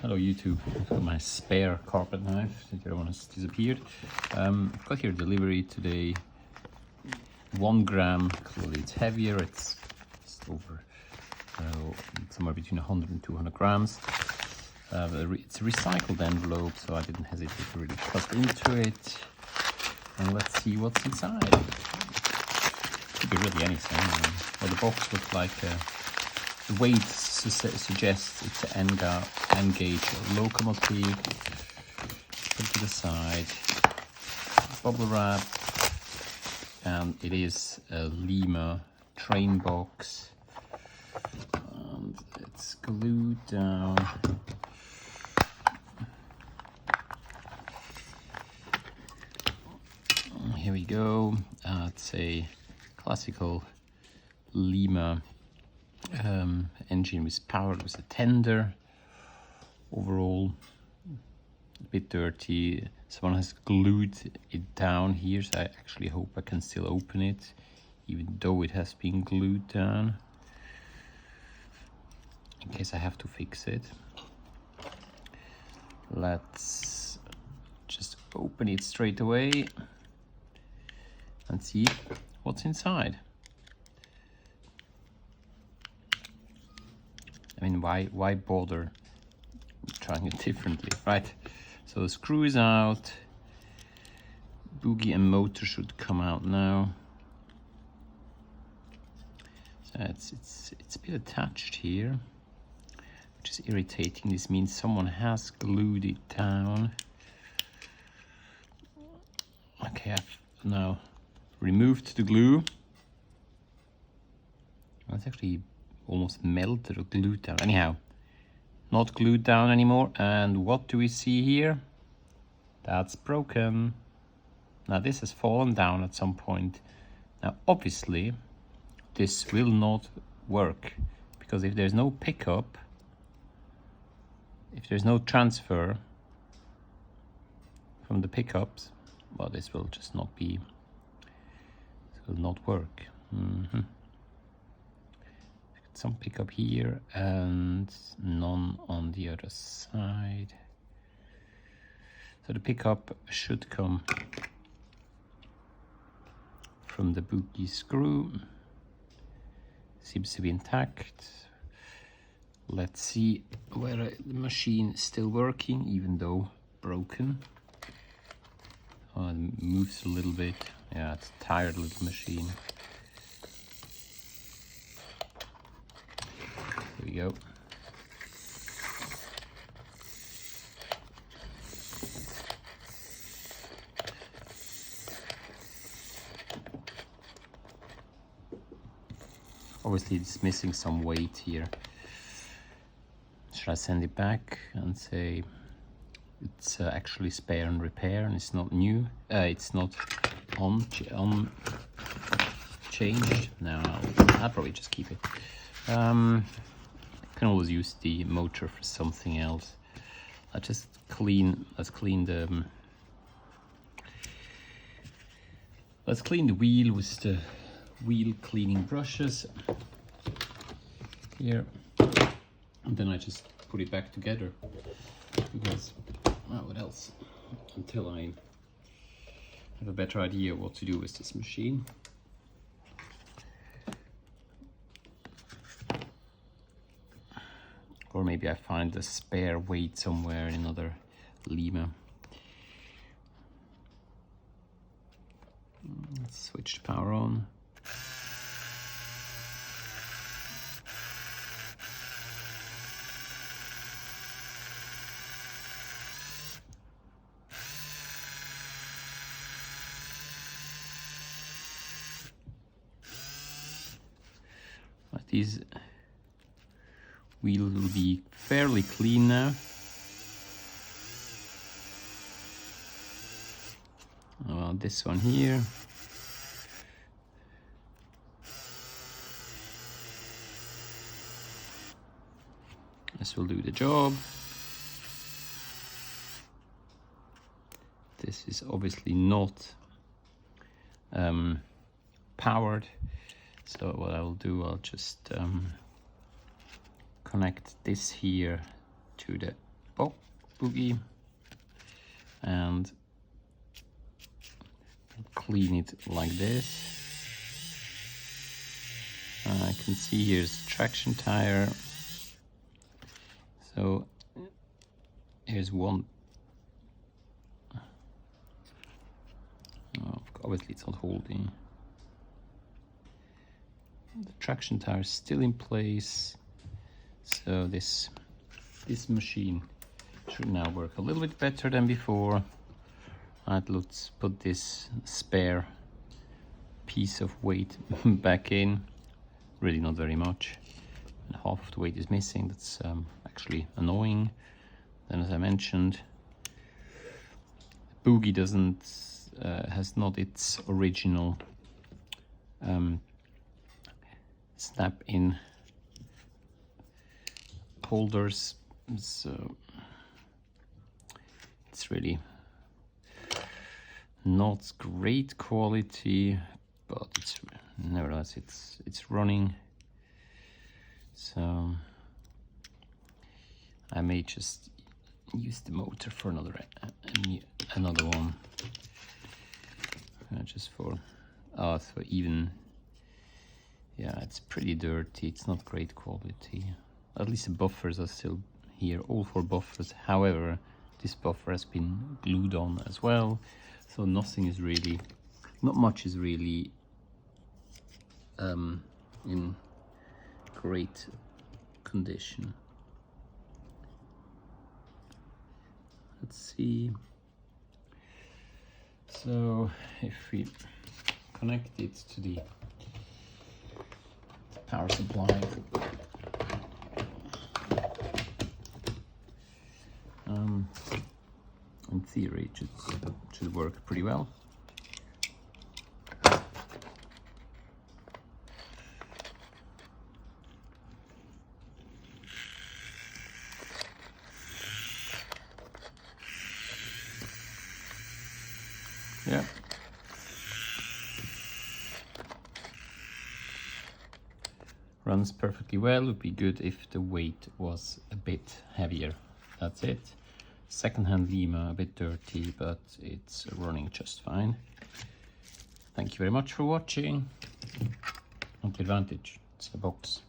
Hello YouTube, I've got my spare carpet knife, the other one has disappeared. I've got here delivery today, 1 gram, clearly it's heavier, it's over somewhere between 100 and 200 grams. It's a recycled envelope, so I didn't hesitate to really cut into it. And let's see what's inside. Could be really anything. Well, the box looks like the weight suggests it's an N gauge locomotive. Put it to the side. Bubble wrap, and it is a Lima train box. And it's glued down. Here we go. It's a classical Lima engine with powered with a tender. Overall, a bit dirty. Someone has glued it down here, so I actually hope I can still open it, even though it has been glued down, in case I have to fix it. Let's just open it straight away and see what's inside. I mean, why bother trying it differently, right? So the screw is out. Bogie and motor should come out now. So it's a bit attached here, which is irritating. This means someone has glued it down. Okay, I've now removed the glue. It's actually almost melted or glued down. Anyhow, not glued down anymore. And what do we see here? That's broken. Now this has fallen down at some point. Now obviously this will not work, because if there's no pickup, if there's no transfer from the pickups, well, this will just not be, it will not work. Some pickup here and none on the other side. So the pickup should come from the bogie screw. Seems to be intact. Let's see whether the machine is still working, even though broken. Oh, it moves a little bit. Yeah, it's a tired little machine. There we go. Obviously it's missing some weight here. Should I send it back and say it's actually spare and repair and it's not new? It's not changed? No, I'll probably just keep it. Can always use the motor for something else. Let's clean the wheel with the wheel cleaning brushes here, and then I just put it back together, because well, what else, until I have a better idea what to do with this machine. Or maybe I find a spare weight somewhere in another Lima. Let's switch the power on. These wheels will be fairly clean now. This one here. This will do the job. This is obviously not powered, so what I will do, I'll just connect this here to the boogie and clean it like this. I can see here's traction tire. So here's one. Oh, obviously it's not holding. The traction tire is still in place. So this machine should now work a little bit better than before. Right, let's put this spare piece of weight back in. Really not very much. And half of the weight is missing. That's actually annoying. Then, as I mentioned, boogie has not its original snap-in holders, so it's really not great quality, but it's nevertheless it's running. So I may just use the motor for another one, just for even. Yeah, it's pretty dirty. It's not great quality. At least the buffers are still here, all 4 buffers. However, this buffer has been glued on as well, so not much is really in great condition. Let's see. So if we connect it to the power supply, in theory it should work pretty well. Yeah. Runs perfectly well. Would be good if the weight was a bit heavier. That's it. Secondhand Lima, a bit dirty, but it's running just fine. Thank you very much for watching. Advantage, it's the box.